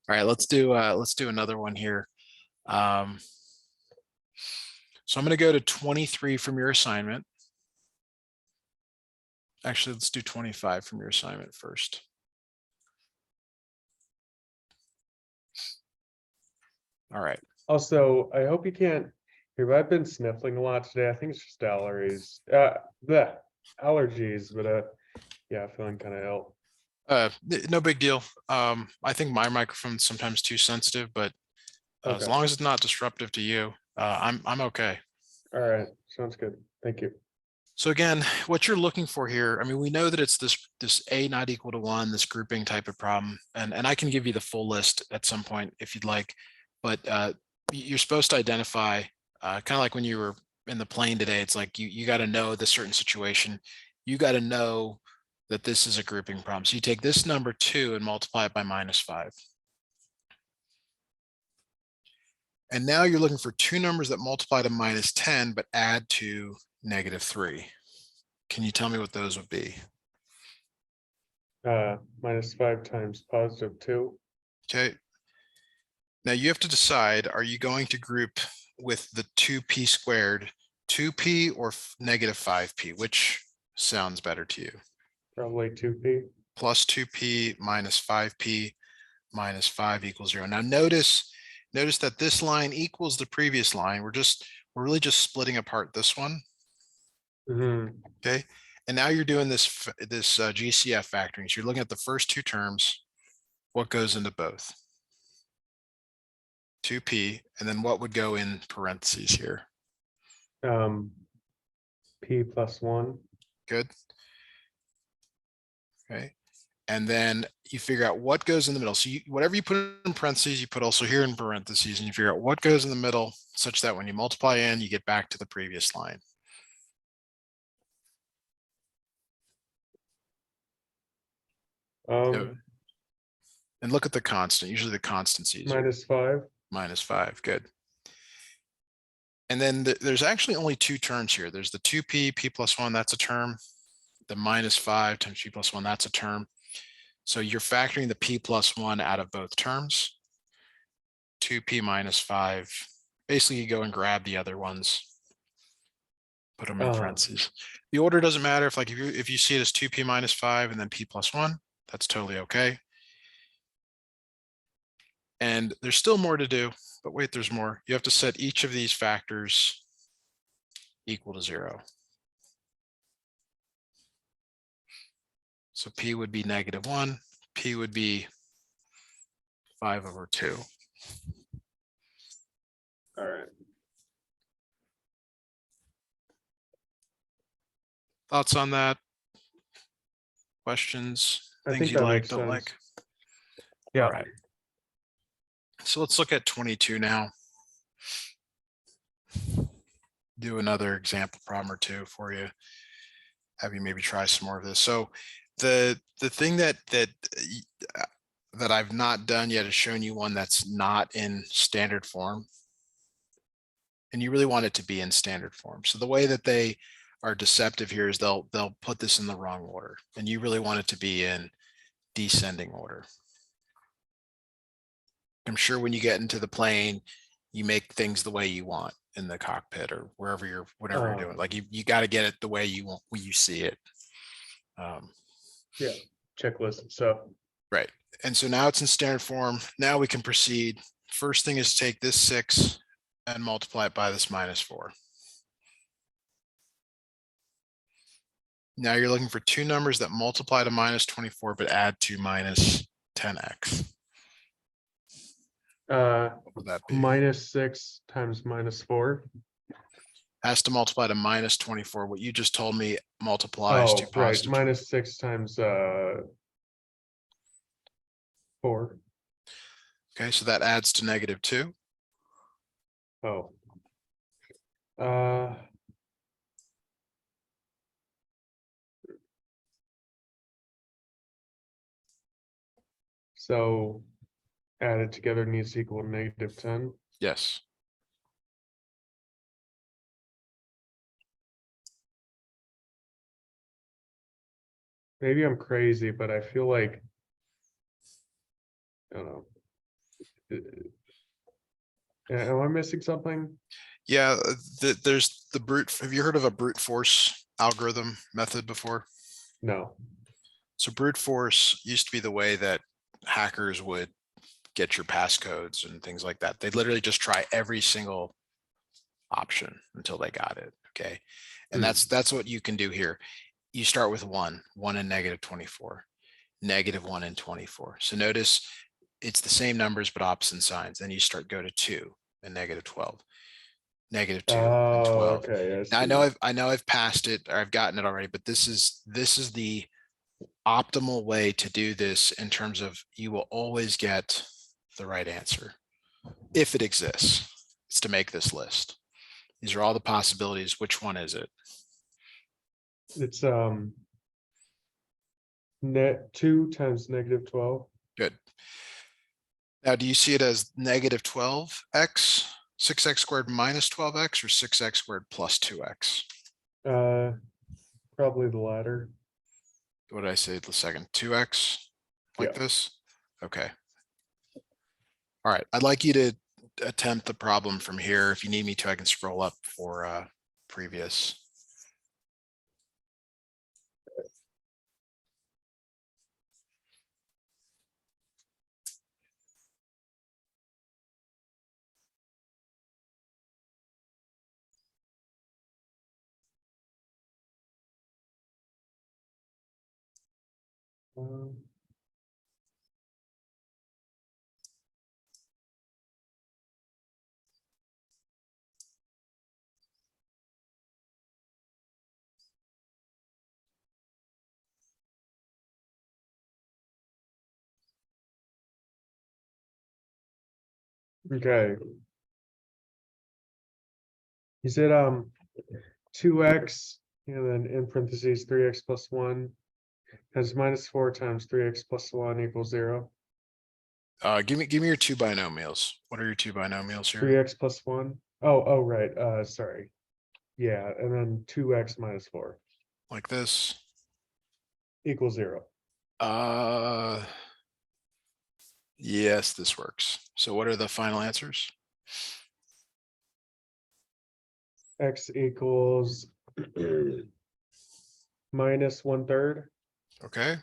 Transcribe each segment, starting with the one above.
All right, let's do another one here. So I'm going to go to 23 from your assignment. Actually, let's do 25 from your assignment first. All right. Also, I hope you can't hear, but I've been sniffling a lot today. I think it's just allergies. Allergies, but yeah, feeling kind of ill. No big deal. I think my microphone's sometimes too sensitive, but as Okay. long as it's not disruptive to you, I'm okay. All right. Sounds good. Thank you. So again, what you're looking for here, I mean, we know that it's this A not equal to 1, this grouping type of problem, and I can give you the full list at some point if you'd like, but you're supposed to identify, kind of like when you were in the plane today, it's like you got to know the certain situation, you got to know that this is a grouping problem. So you take this number 2 and multiply it by -5. And now you're looking for two numbers that multiply to -10, but add to -3. Can you tell me what those would be? -5 times +2. Okay. Now you have to decide, are you going to group with the 2p squared, 2p or -5p? Which sounds better to you? Probably 2p. Plus 2p minus 5p minus 5 equals 0. Now notice that this line equals the previous line. We're really just splitting apart this one. Okay. And now you're doing this GCF factoring. So you're looking at the first two terms. What goes into both? 2p, and then what would go in parentheses here? P plus 1. Good. Okay. And then you figure out what goes in the middle. So whatever you put in parentheses, you put also here in parentheses, and you figure out what goes in the middle such that when you multiply in, you get back to the previous line. And look at the constant. Usually the constant's easier. -5. -5. Good. And then there's actually only two terms here. There's the 2p, p plus 1, that's a term. The -5 times p plus 1, that's a term. So you're factoring the p plus 1 out of both terms. 2p minus 5. Basically, you go and grab the other ones, put them in parentheses. The order doesn't matter. If you see it as 2p minus 5 and then p plus 1, that's totally okay. And there's still more to do, but wait, there's more. You have to set each of these factors equal to 0. So p would be -1, p would be 5/2. All right. Thoughts on that? Questions? Things you like, don't like? Yeah. All right. So let's look at 22 now. Do another example problem or two for you. Have you maybe try some more of this. So the thing that I've not done yet is shown you one that's not in standard form. And you really want it to be in standard form. So the way that they are deceptive here is they'll put this in the wrong order, and you really want it to be in descending order. I'm sure when you get into the plane, you make things the way you want in the cockpit or whatever you're doing. Like you got to get it the way you want, when you see it. Yeah, checklist and stuff. Right. And so now it's in standard form. Now we can proceed. First thing is take this 6 and multiply it by this -4. Now you're looking for two numbers that multiply to -24 but add to -10x. What would that be? -6 times -4. Has to multiply to -24. What you just told me multiplies to right. positive. -6 times 4. Okay, so that adds to -2. Oh. So added together needs to equal -10. Yes. Maybe I'm crazy, but I feel like, I don't know. Am I missing something? Yeah, there's the brute. Have you heard of a brute force algorithm method before? No. So brute force used to be the way that hackers would get your passcodes and things like that. They'd literally just try every single option until they got it. Okay. And Hmm. that's what you can do here. You start with one in negative 24, -1 in 24. So notice it's the same numbers, but opposite signs. Then you go to 2 and -12, -2 and Oh, 12. okay, I Now see. I know I've passed it or I've gotten it already, but this is the optimal way to do this in terms of you will always get the right answer if it exists. It's to make this list. These are all the possibilities. Which one is it? It's net 2 times -12. Good. Now, do you see it as -12x, 6x squared minus 12x, or 6x squared plus 2x? Uh, probably the latter. What did I say the second? 2x like Yeah. this? Okay. All right. I'd like you to attempt the problem from here. If you need me to, I can scroll up for previous. Um, okay. You said 2x and then in parentheses 3x plus 1 has -4 times 3x plus 1 equals 0. Give me your two binomials. What are your two binomials here? 3x plus 1. Oh, right. Sorry. Yeah, and then 2x minus 4 Like this. equals 0. Uh, yes, this works. So what are the final answers? X equals -1/3 Okay,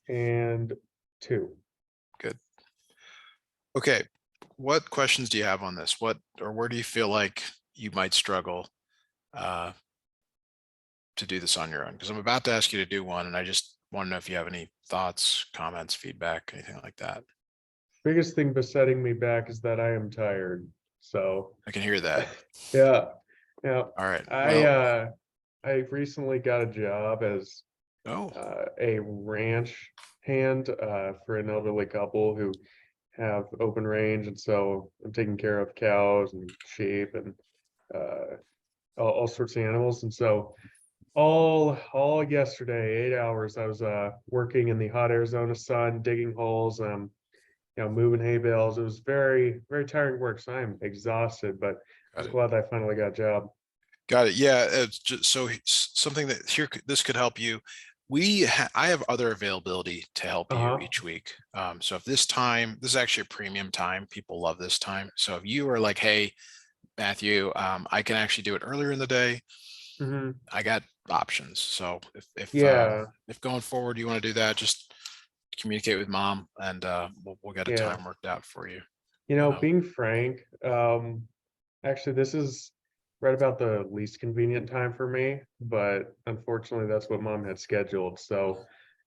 and 2. good. Okay, what questions do you have on this? What or where do you feel like you might struggle uh, to do this on your own? Because I'm about to ask you to do one, and I just want to know if you have any thoughts, comments, feedback, anything like that. Biggest thing besetting me back is that I am tired. So I can hear that. yeah, yeah. All right. I Well, uh I recently got a job as oh, a ranch hand for an elderly couple who have open range, and so I'm taking care of cows and sheep and uh, all sorts of animals. And so all yesterday, 8 hours, I was working in the hot Arizona sun, digging holes, moving hay bales. It was very tiring work. So I'm exhausted, but I got was it. glad I finally got a job. Got it. Yeah, it's just so something that here this could help you. I have other availability to help you Uh-huh. each week. So if this is actually a premium time, people love this time. So if you are like, hey, Matthew, I can actually do it earlier in the day, Hmm. I got options. So Yeah, if going forward you want to do that, just communicate with mom and we'll get a yeah. time worked out for you. Um, Being frank, actually, this is right about the least convenient time for me, but unfortunately, that's what mom had scheduled. So,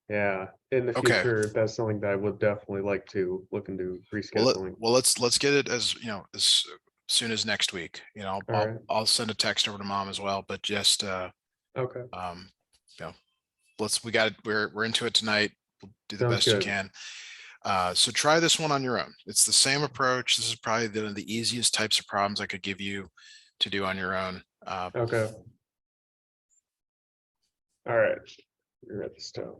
yeah, in the okay. future, that's something that I would definitely like to look into rescheduling. Let's get it as as soon as next week. All right. I'll send a text over to mom as well, but just Okay. um you know we got it. We're into it tonight. We'll do the Sounds best you good. can. So try this one on your own. It's the same approach. This is probably the easiest types of problems I could give you to do on your own. Okay. All right. You're at this time.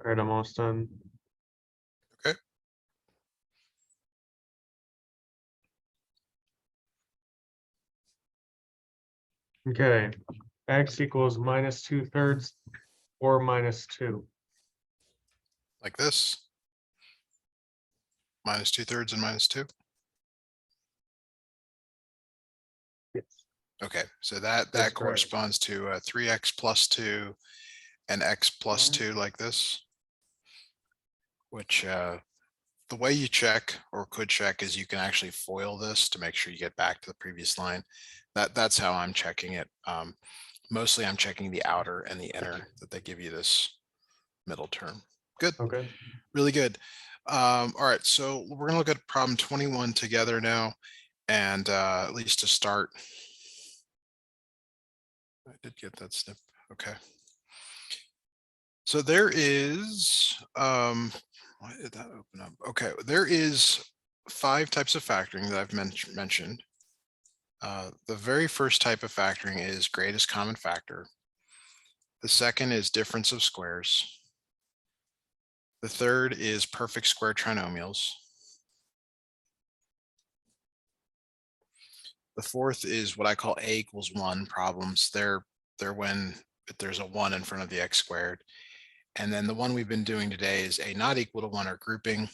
All right, I'm almost done. Okay. Okay, x equals -2/3 or -2. Like this. -2/3 and -2. Yes, Okay, so that's that correct. corresponds to 3x plus 2 and x plus 2 like this, which the way you check or could check is you can actually FOIL this to make sure you get back to the previous line. That's how I'm checking it. Mostly I'm checking the outer and the inner that they give you this middle term. Good, Okay. really good. All right, so we're gonna look at problem 21 together now. And at least to start, I did get that snip. Okay. So there is, why did that open up? Okay, there is 5 types of factoring that I've mentioned. The very first type of factoring is greatest common factor. The second is difference of squares. The third is perfect square trinomials. The fourth is what I call A equals 1 problems. They're when there's a 1 in front of the x squared. And then the one we've been doing today is A not equal to 1 or grouping.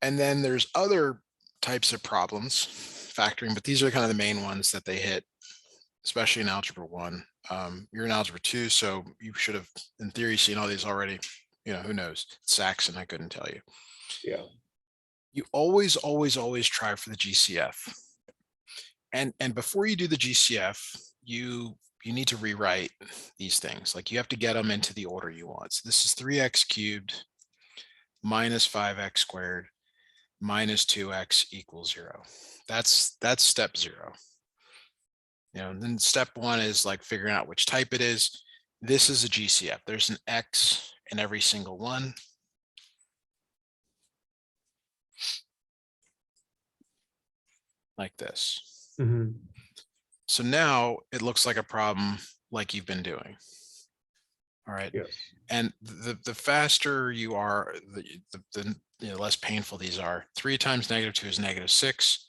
And then there's other types of problems, factoring, but these are kind of the main ones that they hit, especially in Algebra 1. You're in Algebra 2, so you should have, in theory, seen all these already. You know, who knows? Saxon, I couldn't tell you. Yeah. You always, always, always try for the GCF. And before you do the GCF, you need to rewrite these things. Like you have to get them into the order you want. So this is 3x cubed minus 5x squared minus 2x equals 0. That's step 0. You know, and then step 1 is like figuring out which type it is. This is a GCF. There's an x in every single one. Like this. Mm-hmm. So now it looks like a problem like you've been doing. All right. Yes. And the faster you are, the you know, less painful these are. 3 times -2 is -6.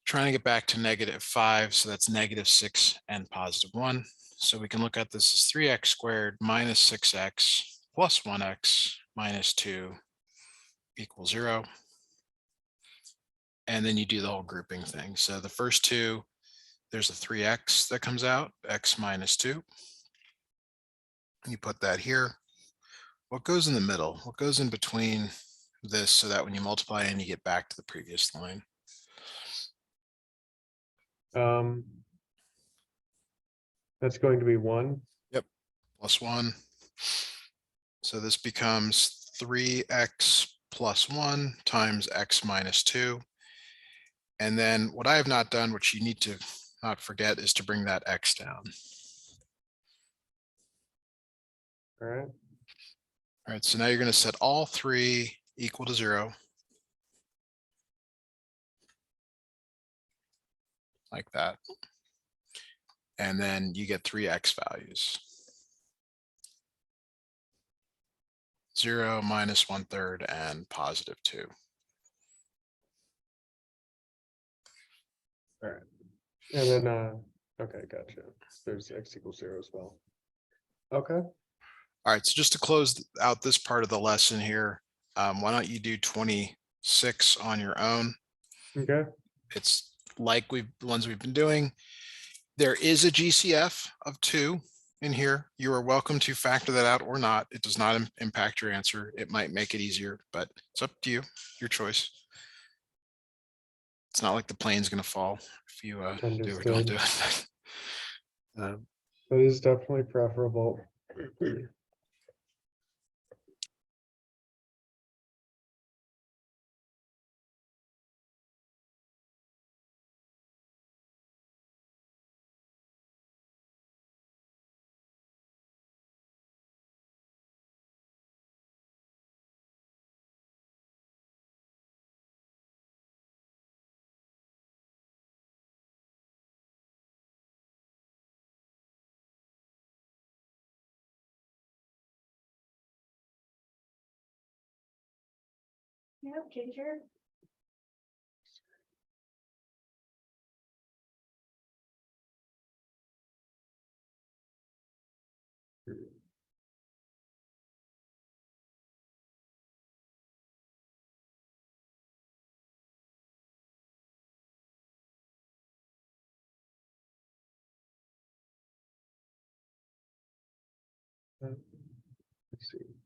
Trying to get back to -5, so that's -6 and +1. So we can look at this as 3x squared minus 6x plus 1x minus 2 equals 0. And then you do the whole grouping thing. So the first two, there's a 3x that comes out, x minus 2. And you put that here. What goes in the middle? What goes in between this so that when you multiply and you get back to the previous line? That's going to be 1. Yep, plus 1. So this becomes 3x plus 1 times x minus 2. And then what I have not done, which you need to not forget, is to bring that x down. All right. All right, so now you're going to set all 3 equal to 0. Like that. And then you get 3 x values. 0 minus 1/3 and +2. All right. And then, okay, gotcha. There's x equals 0 as well. Okay. All right, so just to close out this part of the lesson here, why don't you do 26 on your own? Okay. It's like the ones we've been doing. There is a GCF of 2 in here. You are welcome to factor that out or not. It does not impact your answer. It might make it easier, but it's up to you, your choice. It's not like the plane's going to fall if you do or don't do it. That is definitely preferable. Yep, Ginger. Let's see.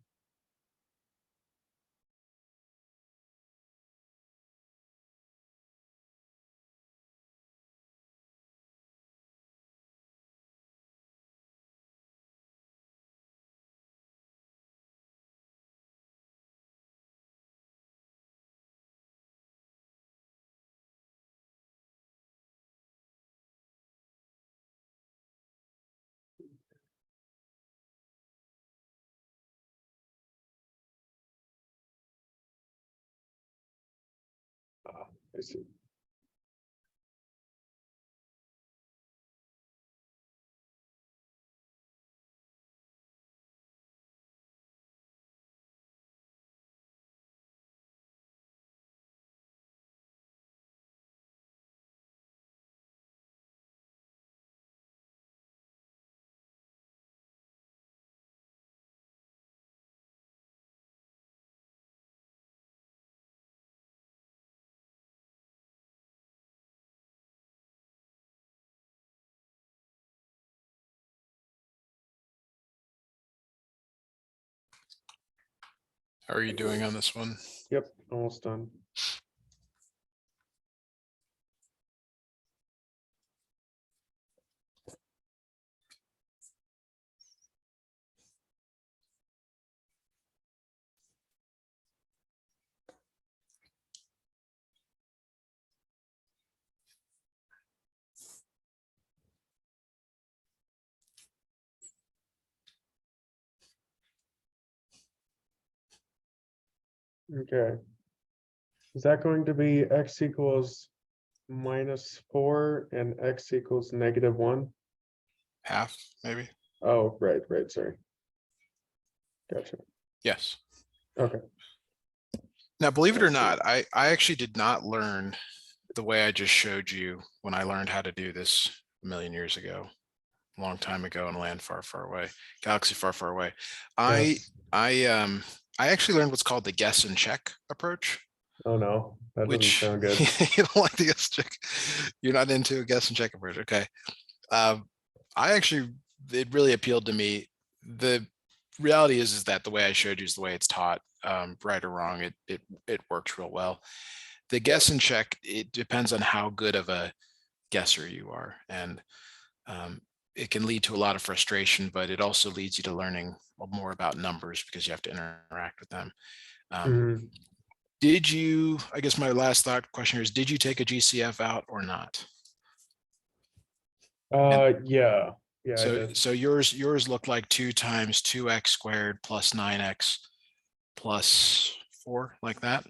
I see. How are you doing on this one? Yep, almost done. Okay. Is that going to be x equals -4 and x equals -1? Half, maybe? Oh, right, sorry. Gotcha. Yes. Okay. Now, believe it I or see. not, I actually did not learn the way I just showed you when I learned how to do this a million years ago, a long time ago in a land far, far away, galaxy far, far away. Yes. I actually learned what's called the guess and check approach, Oh no, that doesn't which sound good. you don't like the guess and check. You're not into a guess and check approach. Okay. I actually, it really appealed to me. The reality is that the way I showed you is the way it's taught, right or wrong. It works real well. The guess and check, it depends on how good of a guesser you are. And it can lead to a lot of frustration, but it also leads you to learning more about numbers because you have to interact with them. Mhm. Did you, I guess my last thought question here is, did you take a GCF out or not? Yeah, I So, did. so yours looked like 2 times 2x squared plus 9x plus 4, like that.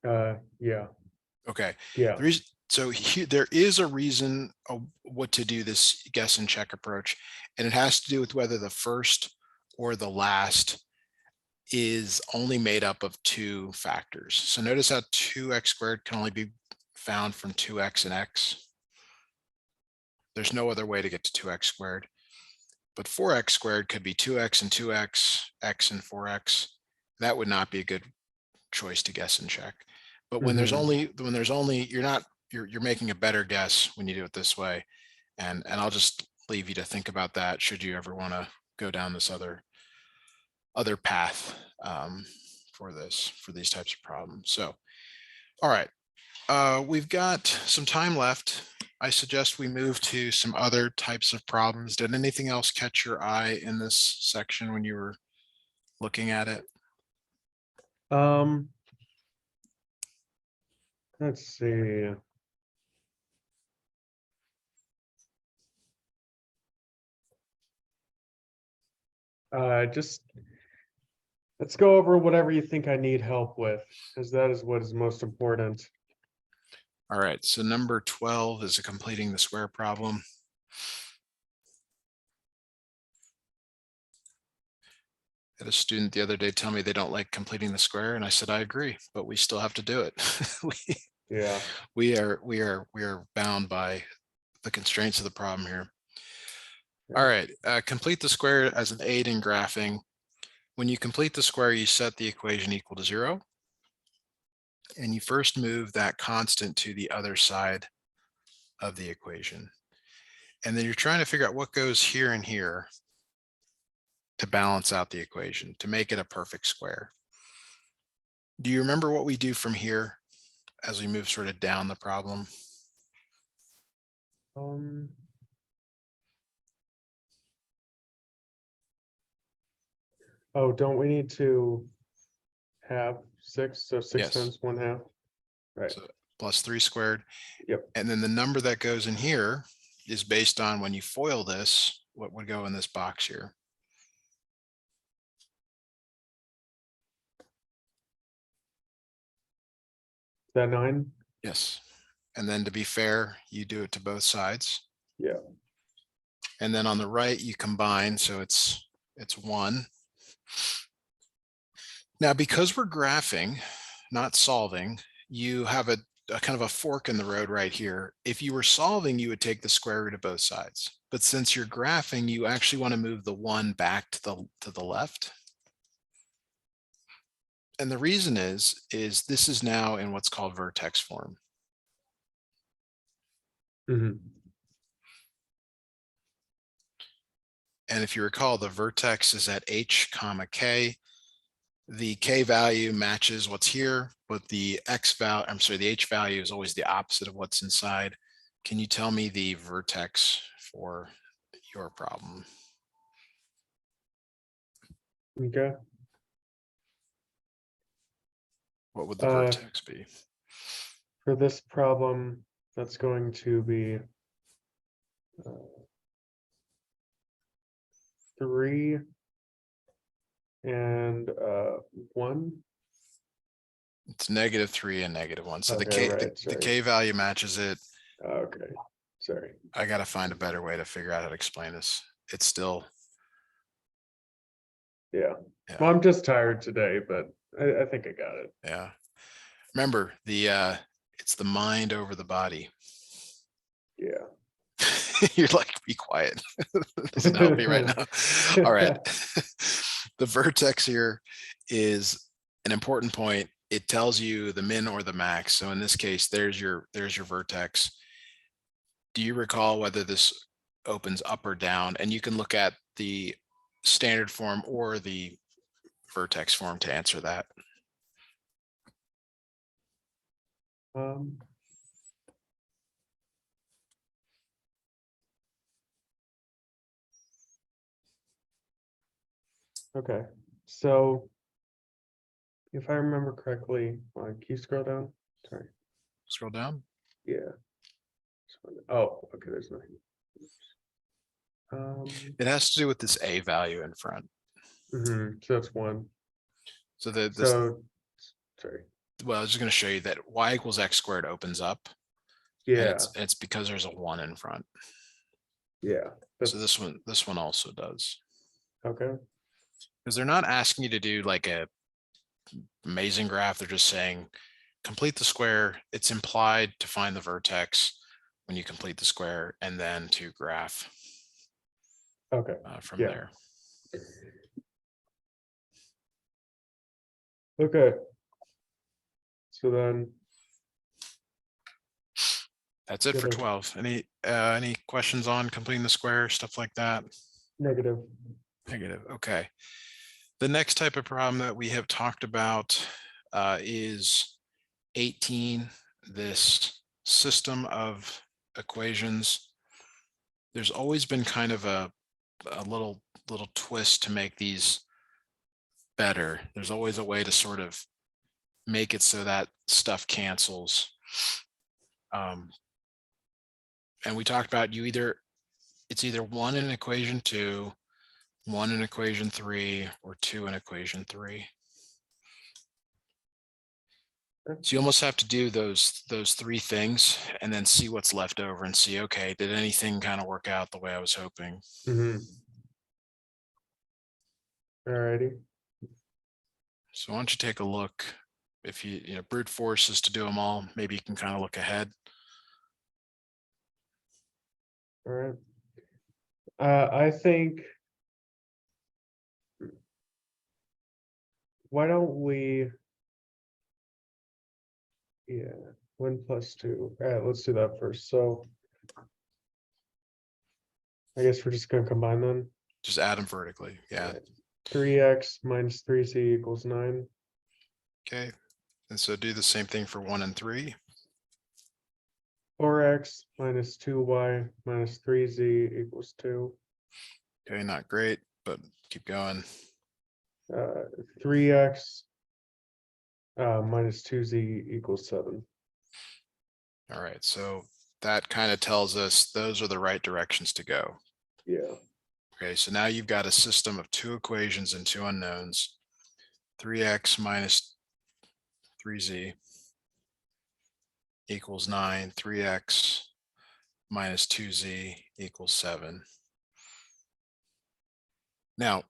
Yeah, Okay. yeah. There is a reason what to do this guess and check approach, and it has to do with whether the first or the last is only made up of 2 factors. So notice how 2x squared can only be found from 2x and x. There's no other way to get to 2x squared. But 4x squared could be 2x and 2x, x and 4x. That would not be a good choice to guess and check. But when there's Mhm. only, you're making a better guess when you do it this way. And I'll just leave you to think about that should you ever want to go down this other path for these types of problems. So, all right, we've got some time left. I suggest we move to some other types of problems. Did anything else catch your eye in this section when you were looking at it? Um, let's see. Just let's go over whatever you think I need help with, because that is what is most important. All right, so number 12 is a completing the square problem. had a student the other day tell me they don't like completing the square, and I said, I agree, but we still have to do it. Yeah. We are bound by the constraints of the problem here. All right, complete the square as an aid in graphing. When you complete the square, you set the equation equal to 0. And you first move that constant to the other side of the equation. And then you're trying to figure out what goes here and here to balance out the equation, to make it a perfect square. Do you remember what we do from here as we move sort of down the problem? Oh, don't we need to have 6? So 6 Yes. times 1/2. Right. So plus 3 squared. Yep. And then the number that goes in here is based on when you FOIL this, what would go in this box here. Is that 9? Yes. And then to be fair, you do it to both sides. Yeah. And then on the right, you combine, so it's 1. Now, because we're graphing, not solving, you have a kind of a fork in the road right here. If you were solving, you would take the square root of both sides. But since you're graphing, you actually want to move the 1 back to the left. And the reason is this is now in what's called vertex form. Mm-hmm. And if you recall, the vertex is at h comma k. The k value matches what's here, but the x value, I'm sorry, the h value is always the opposite of what's inside. Can you tell me the vertex for your problem? Okay. What would the vertex be? For this problem, that's going to be 3 and 1. It's -3 and -1. So Okay, the k value matches it. Okay, sorry. I got to find a better way to figure out how to explain this. It's still. Yeah. Yeah. Well, I'm just tired today, but I think I got it. Yeah. Remember, it's the mind over the body. Yeah. You're like, be quiet. Doesn't help me right now. All right. The vertex here is an important point. It tells you the min or the max. So in this case, there's your vertex. Do you recall whether this opens up or down? And you can look at the standard form or the vertex form to answer that. Okay, so if I remember correctly, can you scroll down? Sorry. Scroll down. Yeah. Oh, okay, there's nothing. It has to do with this a value in front. So that's 1. So sorry. Well, I was just going to show you that y equals x squared opens up. Yeah. And it's because there's a 1 in front. Yeah. So this one also does. Okay. Because they're not asking you to do like a amazing graph. They're just saying complete the square. It's implied to find the vertex when you complete the square and then to graph. Okay. From there. Okay. So then. That's it for 12. Any questions on completing the square, stuff like that? Negative. Okay. The next type of problem that we have talked about is 18, this system of equations. There's always been kind of a little twist to make these better. There's always a way to sort of make it so that stuff cancels. And we talked about it's either 1 in equation 2, 1 in equation 3, or 2 in equation 3. So you almost have to do those 3 things and then see what's left over and see, okay, did anything kind of work out the way I was hoping? Alrighty. So why don't you take a look? If you brute force is to do them all, maybe you can kind of look ahead. All right. I think, why don't we, yeah, 1 + 2. All right, let's do that first. So I guess we're just gonna combine them. Just add them vertically. Yeah. 3x minus 3z equals 9. Okay. And so do the same thing for 1 and 3. 4x minus 2y minus 3z equals 2. Okay, not great, but keep going. 3x minus 2z equals 7. All right, so that kind of tells us those are the right directions to go. Yeah. Okay, so now you've got a system of 2 equations and 2 unknowns. 3x minus 3z equals 9. 3x minus 2z equals 7. Now,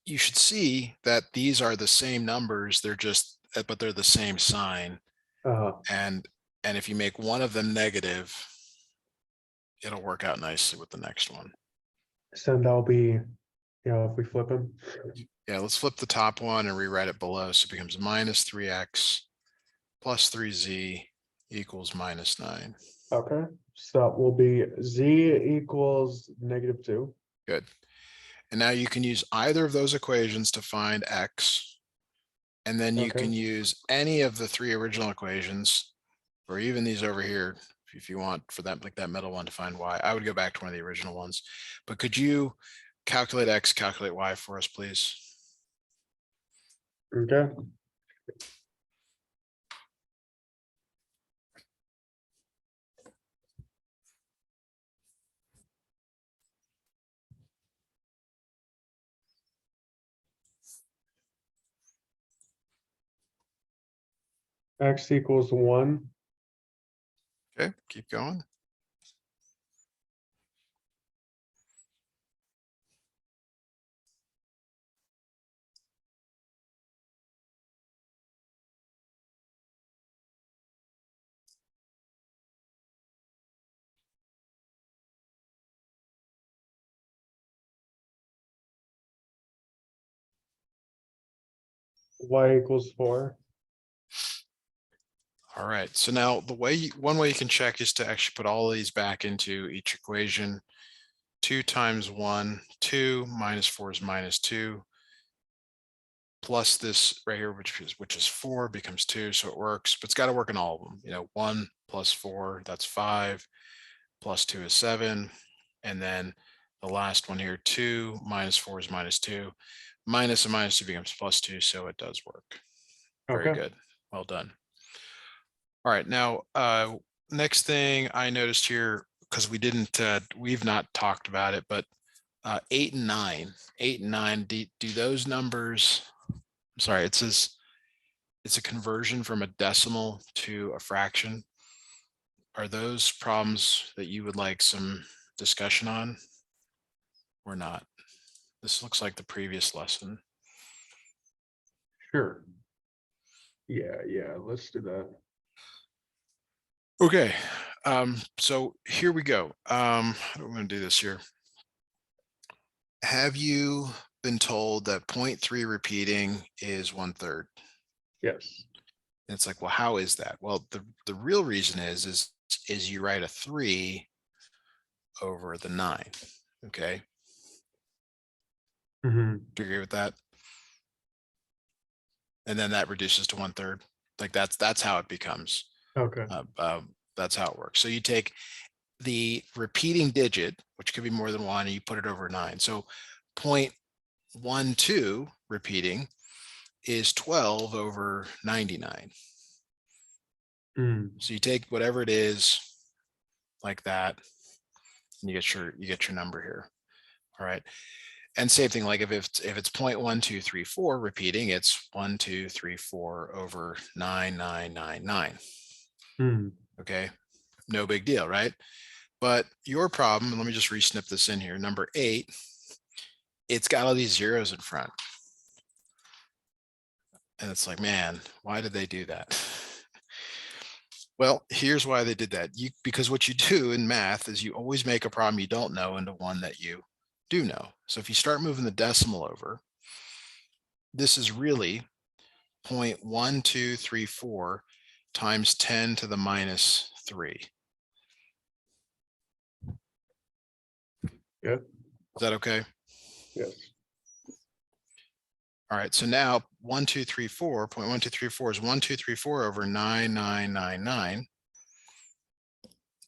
you should see that these are the same numbers. They're just, but they're the same sign. And if you make one of them negative, it'll work out nicely with the next one. So that'll be, if we flip them. Yeah, let's flip the top one and rewrite it below. So it becomes minus 3x plus 3z equals minus 9. Okay, so that will be z equals -2. Good. And now you can use either of those equations to find x. And then you Okay. can use any of the 3 original equations, or even these over here, if you want, for that, like that middle one, to find y. I would go back to one of the original ones. But could you calculate x, calculate y for us, please? Okay. X equals 1. Okay, keep going. Y equals 4. All right, so now one way you can check is to actually put all of these back into each equation. 2 times 1, 2, minus 4 is minus 2, plus this right here, which is 4, becomes 2, so it works, but it's got to work in all of them. 1 plus 4, that's 5, plus 2 is 7, and then the last one here, 2 minus 4 is minus 2, minus and minus 2 becomes plus 2, so it does work. Very Okay. good, well done. All right, now next thing I noticed here, because we've not talked about it, but 8 and 9, do those numbers, I'm sorry, it says it's a conversion from a decimal to a fraction. Are those problems that you would like some discussion on or not? This looks like the previous lesson. Sure. Yeah, let's do that. Okay, so here we go. I'm going to do this here. Have you been told that 0.3 repeating is 1/3? Yes. And it's like, well, how is that? Well, the real reason is you write a 3 over the 9. Okay, Mhm. do you agree with that? And then that reduces to 1/3. Like that's how it becomes. Okay. That's how it works. So you take the repeating digit, which could be more than 1, and you put it over 9. So 0.12 repeating is 12 over 99. Mm. So you take whatever it is like that, and you get your number here. All right. And same thing, like if it's 0.1234 repeating, it's 1, 2, 3, 4 over 9, 9, 9, 9. Mm. Okay, no big deal, right? But your problem, let me just re-snip this in here, number 8, it's got all these zeros in front. And it's like, man, why did they do that? Well, here's why they did that. Because what you do in math is you always make a problem you don't know into one that you do know. So if you start moving the decimal over, this is really 0.1234 times 10 to the minus 3. Good. Is that okay? Yes. All right, so now 1234, 0.1234 is 1234 over 9999.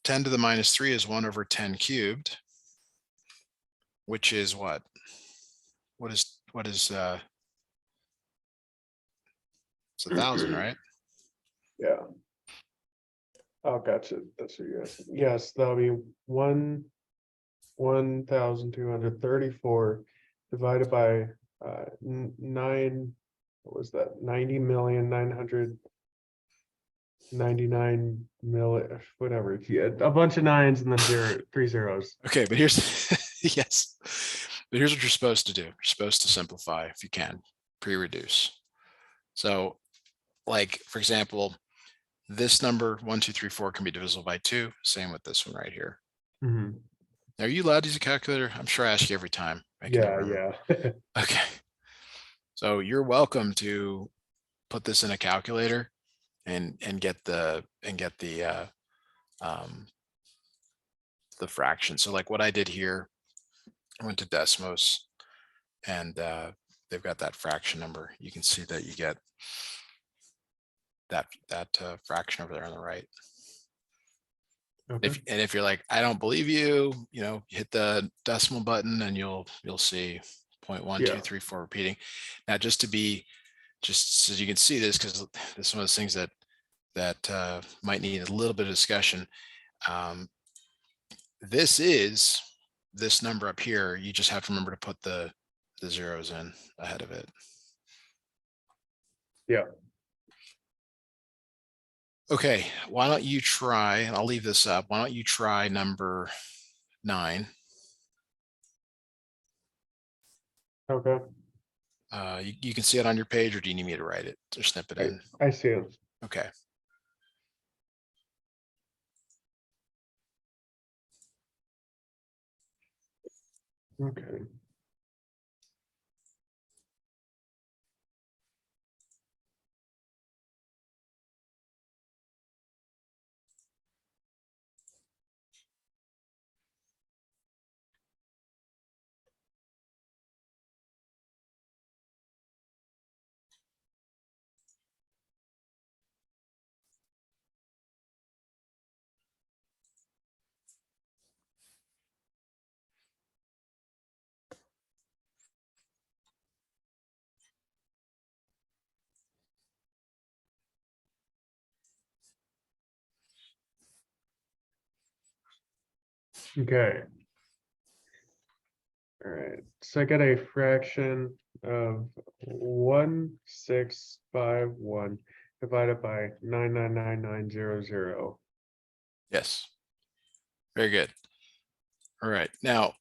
10 to the minus 3 is 1 over 10 cubed, which is what? What is it's 1,000, right? Yeah. Oh, gotcha. That's what you're asking. Yes, that'll be 1,234 divided by 9. What was that? 90,999,000,000, whatever. Yeah, a bunch of nines and then 3 zeros. Okay, but here's yes, but here's what you're supposed to do. You're supposed to simplify if you can, pre-reduce. So, like for example, this number 1234 can be divisible by 2. Same with this one right here. Mhm. Are you allowed to use a calculator? I'm sure I ask you every time. I can never Yeah, remember. yeah. Okay. So you're welcome to put this in a calculator and get the fraction. So like what I did here, I went to Desmos and they've got that fraction number. You can see that you get that fraction over there on the right. Okay. And if you're like, I don't believe you, hit the decimal button and you'll see 0.1234 repeating. Now, just so you can see this, because this is one of those things that might need a little bit of discussion. This number up here. You just have to remember to put the zeros in ahead of it. Yeah. Okay, why don't you try, and I'll leave this up. Why don't you try number 9? Okay. You can see it on your page, or do you need me to write it or snip it in? I see it. Okay. Okay. Okay. All right. So I got a fraction of 1,651 divided by 999,900. Yes. Very good. All right. Now,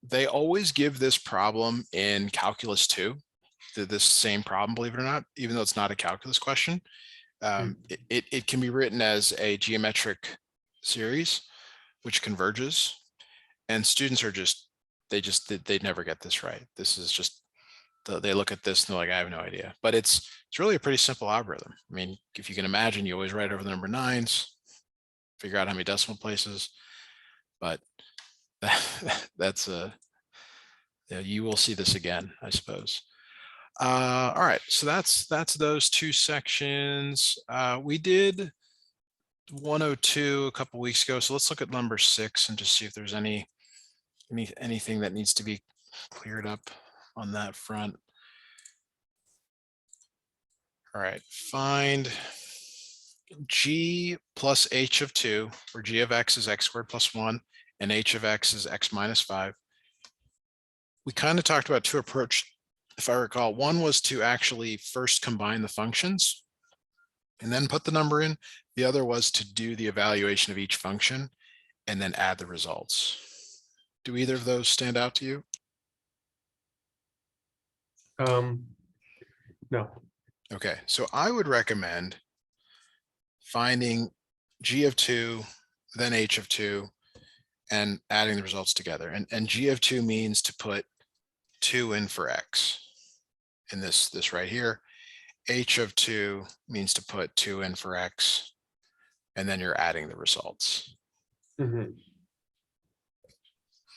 they always give this problem in calculus 2, this same problem, believe it or not, even though it's not a calculus question. It can be written as a geometric series which converges, and students are they never get this right. This is just they look at this and they're like, I have no idea. But it's really a pretty simple algorithm. I mean, if you can imagine, you always write over the number 9s, figure out how many decimal places, but that's you will see this again, I suppose. All right, so that's those 2 sections. We did 102 a couple weeks ago, so let's look at number 6 and just see if there's anything that needs to be cleared up on that front. All right, find g plus h of 2, where g of x is x squared plus 1 and h of x is x minus 5. We kind of talked about 2 approaches, if I recall. One was to actually first combine the functions and then put the number in. The other was to do the evaluation of each function and then add the results. Do either of those stand out to you? No. Okay, so I would recommend finding g of 2, then h of 2, and adding the results together. And g of 2 means to put 2 in for x in this right here. H of 2 means to put 2 in for x, and then you're adding the results. Mm-hmm.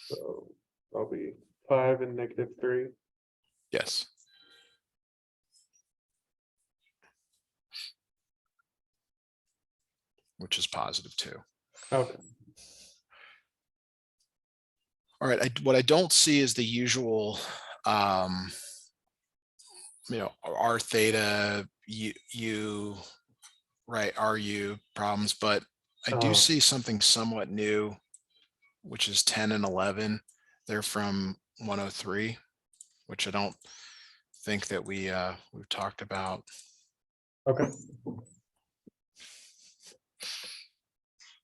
So I'll be 5 and -3. Yes. Which is positive 2. Okay. All right, what I don't see is the usual, r theta, u, right, RU problems, but I do see something somewhat new, which is 10 and 11. They're from 103, which I don't think that we've talked about. Okay.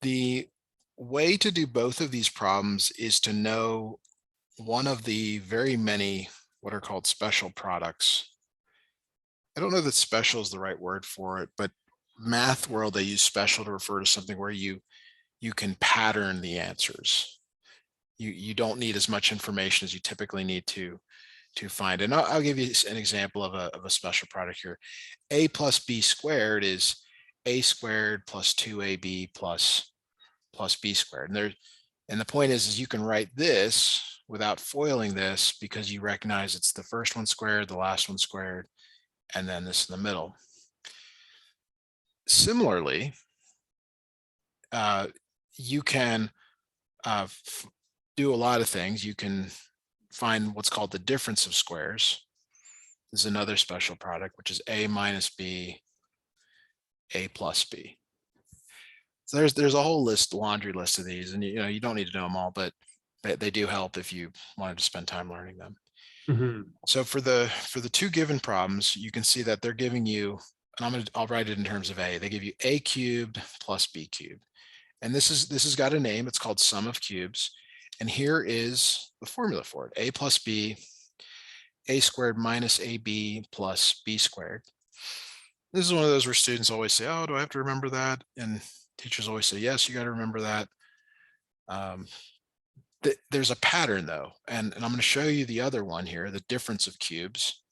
The way to do both of these problems is to know one of the very many what are called special products. I don't know that special is the right word for it, but math world, they use special to refer to something where you can pattern the answers. You don't need as much information as you typically need to find. And I'll give you an example of a special product here. A plus b squared is a squared plus 2ab plus b squared. And the point is you can write this without foiling this because you recognize it's the first one squared, the last one squared, and then this in the middle. Similarly, you can do a lot of things. You can find what's called the difference of squares. This is another special product, which is a minus b, a plus b. So there's a whole laundry list of these, and you don't need to know them all, but they do help if you wanted to spend time learning them. Mm-hmm. So for the two given problems, you can see that they're giving you, and I'll write it in terms of a. They give you a cubed plus b cubed, and this has got a name. It's called sum of cubes, and here is the formula for it: a plus b, a squared minus ab plus b squared. This is one of those where students always say, "Oh, do I have to remember that?" And teachers always say, "Yes, you got to remember that." There's a pattern though, and I'm going to show you the other one here, the difference of cubes.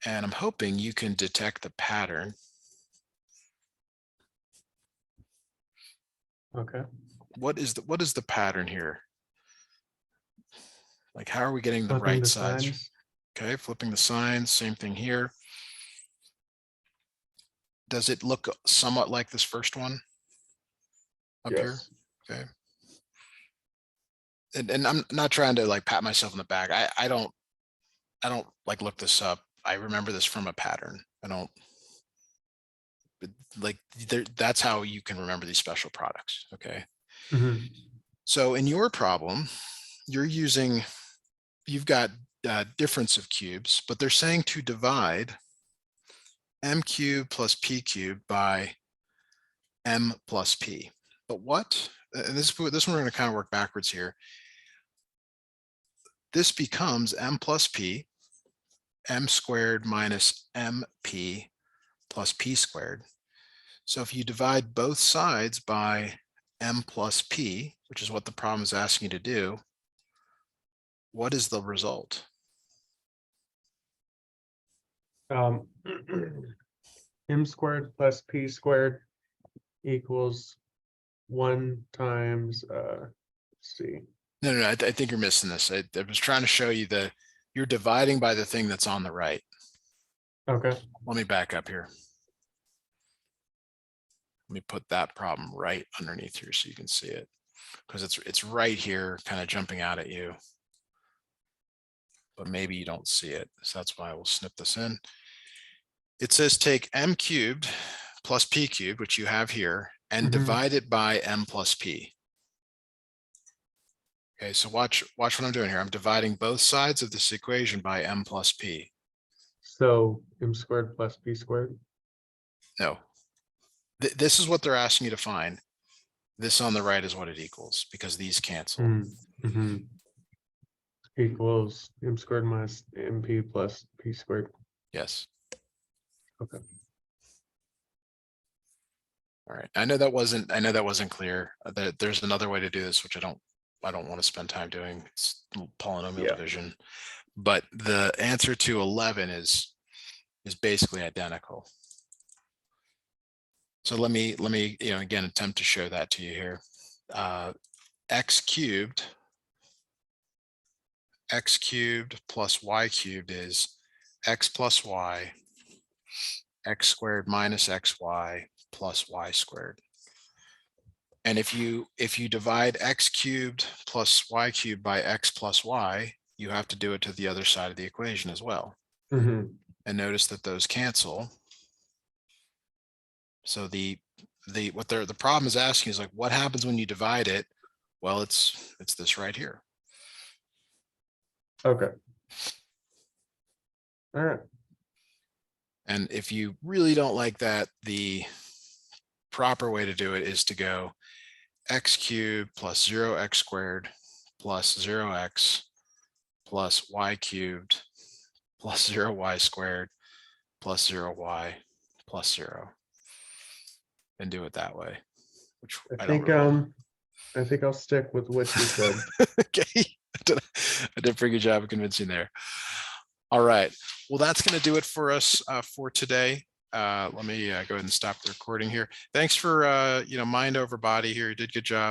And I'm hoping you can detect the pattern. Okay. What is the pattern here? Like, how are we getting the Flipping right the sides? signs. Okay, flipping the signs, same thing here. Does it look somewhat like this first one up here? Yes. Okay. And I'm not trying to like pat myself on the back. I don't like look this up. I remember this from a pattern. I don't like that's how you can remember these special products. Okay. Mm-hmm. So in your problem, you've got difference of cubes, but they're saying to divide m cubed plus p cubed by m plus p. But what? And this one we're going to kind of work backwards here. This becomes m plus p, m squared minus mp plus p squared. So if you divide both sides by m plus p, which is what the problem is asking you to do, what is the result? M squared plus p squared equals 1 times let's see. No, I think you're missing this. I was trying to show you you're dividing by the thing that's on the right. Okay. Let me back up here. Let me put that problem right underneath here so you can see it, because it's right here kind of jumping out at you, but maybe you don't see it. So that's why we'll snip this in. It says take m cubed plus p cubed, which you have here, and divide it by m plus p. Okay, so watch what I'm doing here. I'm dividing both sides of this equation by m plus p. So m squared plus p squared. No, this is what they're asking you to find. This on the right is what it equals because these cancel. Mm-hmm. equals m squared minus mp plus p squared. Yes. Okay. All right. I know that wasn't clear. There's another way to do this, which I don't want to spend time doing. It's polynomial Yeah. division, but the answer to 11 is basically identical. So let me, again, attempt to show that to you here. X cubed plus y cubed is x plus y, x squared minus xy plus y squared. And if you divide x cubed plus y cubed by x plus y, you have to do it to the other side of the equation as well. Mm-hmm. And notice that those cancel. So the problem is asking is like, what happens when you divide it? Well, it's this right here. Okay. All right. And if you really don't like that, the proper way to do it is to go x cubed plus 0x squared plus 0x plus y cubed plus 0y squared plus 0y plus 0, and do it that way, which I I don't think really. I think I'll stick with what you said. Okay, I did a pretty good job of convincing there. All right, well, that's going to do it for us for today. Let me go ahead and stop the recording here. Thanks for mind over body here. You did a good job.